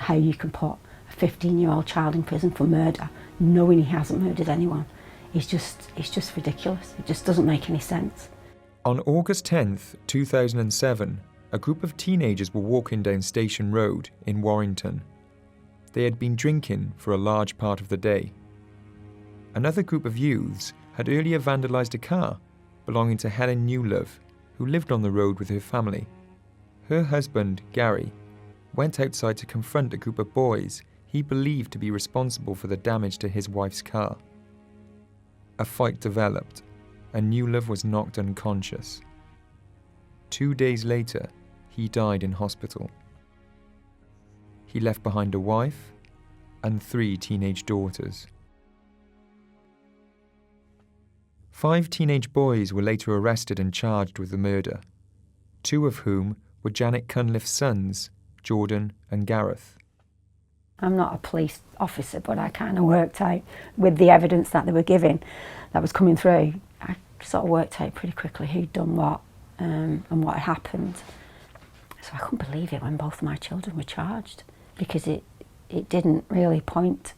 understand how you can put a 15-year-old child in prison for murder, knowing he hasn't murdered anyone. It's just ridiculous. It just doesn't make any sense. On August 10th, 2007, a group of teenagers were walking down Station Road in Warrington. They had been drinking for a large part of the day. Another group of youths had earlier vandalised a car belonging to Helen Newlove, who lived on the road with her family. Her husband, Gary, went outside to confront a group of boys he believed to be responsible for the damage to his wife's car. A fight developed, and Newlove was knocked unconscious. 2 days later, he died in hospital. He left behind a wife and 3 teenage daughters. 5 teenage boys were later arrested and charged with the murder, 2 of whom were Janet Cunliffe's sons, Jordan and Gareth. I'm not a police officer, but I kind of worked out, with the evidence that they were giving, that was coming through, I sort of worked out pretty quickly who'd done what and what had happened. So I couldn't believe it when both of my children were charged, because it didn't really point,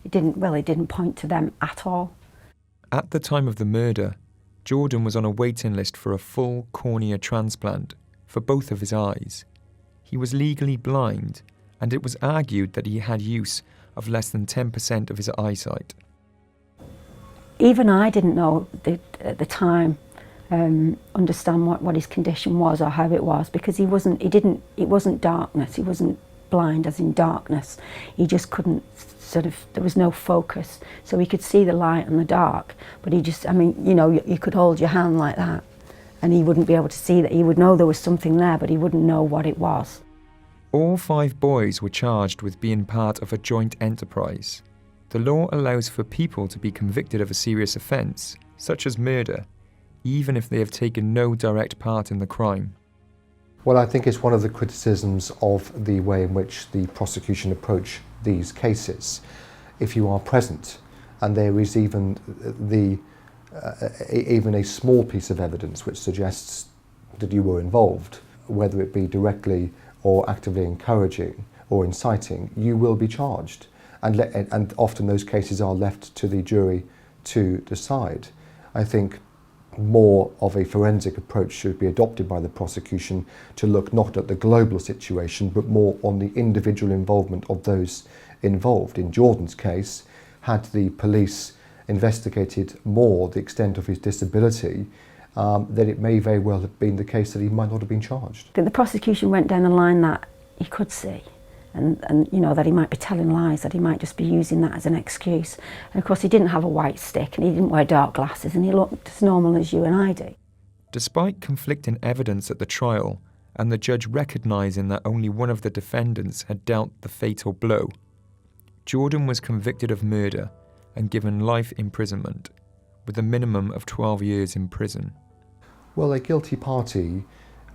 it didn't point to them at all. At the time of the murder, Jordan was on a waiting list for a full cornea transplant for both of his eyes. He was legally blind, and it was argued that he had use of less than 10% of his eyesight. Even I didn't know at the time, understand what his condition was or how it was, because it wasn't darkness, he wasn't blind as in darkness. He just couldn't there was no focus. So he could see the light and the dark, but he just, you could hold your hand like that and he wouldn't be able to see that. He would know there was something there, but he wouldn't know what it was. All 5 boys were charged with being part of a joint enterprise. The law allows for people to be convicted of a serious offence, such as murder, even if they have taken no direct part in the crime. Well, I think it's one of the criticisms of the way in which the prosecution approach these cases. If you are present and there is even a small piece of evidence which suggests that you were involved, whether it be directly or actively encouraging or inciting, you will be charged. And often those cases are left to the jury to decide. I think more of a forensic approach should be adopted by the prosecution to look not at the global situation but more on the individual involvement of those involved. In Jordan's case, had the police investigated more the extent of his disability, then it may very well have been the case that he might not have been charged. The prosecution went down the line that he could see, and that he might be telling lies, that he might just be using that as an excuse. And of course he didn't have a white stick and he didn't wear dark glasses and he looked as normal as you and I do. Despite conflicting evidence at the trial and the judge recognising that only one of the defendants had dealt the fatal blow, Jordan was convicted of murder and given life imprisonment, with a minimum of 12 years in prison. Well, a guilty party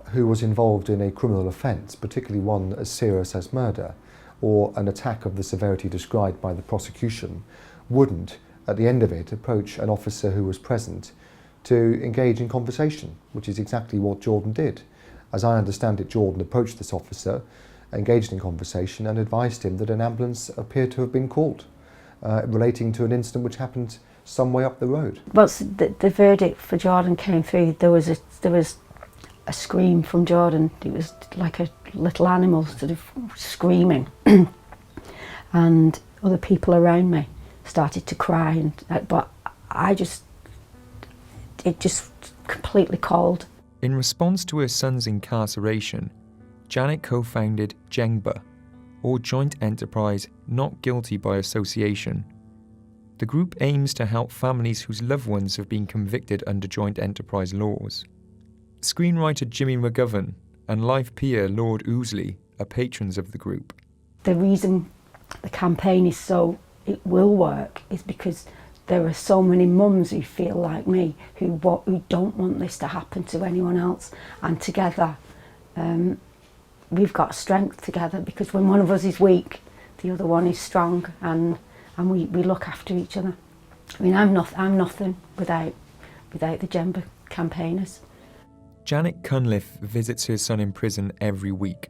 who was involved in a criminal offence, particularly one as serious as murder, or an attack of the severity described by the prosecution, wouldn't, at the end of it, approach an officer who was present to engage in conversation, which is exactly what Jordan did. As I understand it, Jordan approached this officer, engaged in conversation and advised him that an ambulance appeared to have been called, relating to an incident which happened some way up the road. Once the verdict for Jordan came through, there was a scream from Jordan. It was like a little animal sort of screaming, and other people around me started to cry, but it just completely cold. In response to her son's incarceration, Janet co-founded JENGBA, or Joint Enterprise Not Guilty by Association. The group aims to help families whose loved ones have been convicted under joint enterprise laws. Screenwriter Jimmy McGovern and life peer Lord Ousley are patrons of the group. The reason the campaign it will work is because there are so many mums who feel like me, who don't want this to happen to anyone else, and together we've got strength together, because when one of us is weak, the other one is strong, and we look after each other. I mean, I'm nothing without the JENGBA campaigners. Janet Cunliffe visits her son in prison every week.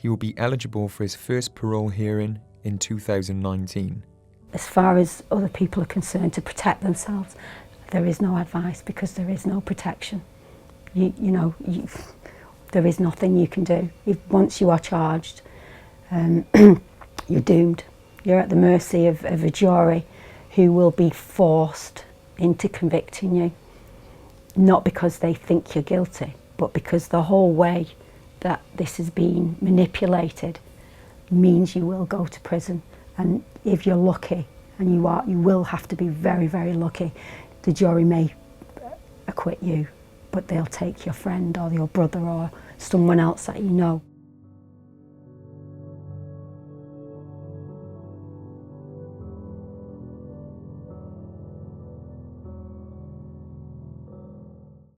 he will be eligible for his first parole hearing in 2019. As far as other people are concerned, to protect themselves, there is no advice because there is no protection. There is nothing you can do. Once you are charged, you're doomed. You're at the mercy of a jury who will be forced into convicting you, not because they think you're guilty, but because the whole way that this has been manipulated means you will go to prison. And if you're lucky, and you will have to be very, very lucky, the jury may acquit you, but they'll take your friend or your brother or someone else that you know.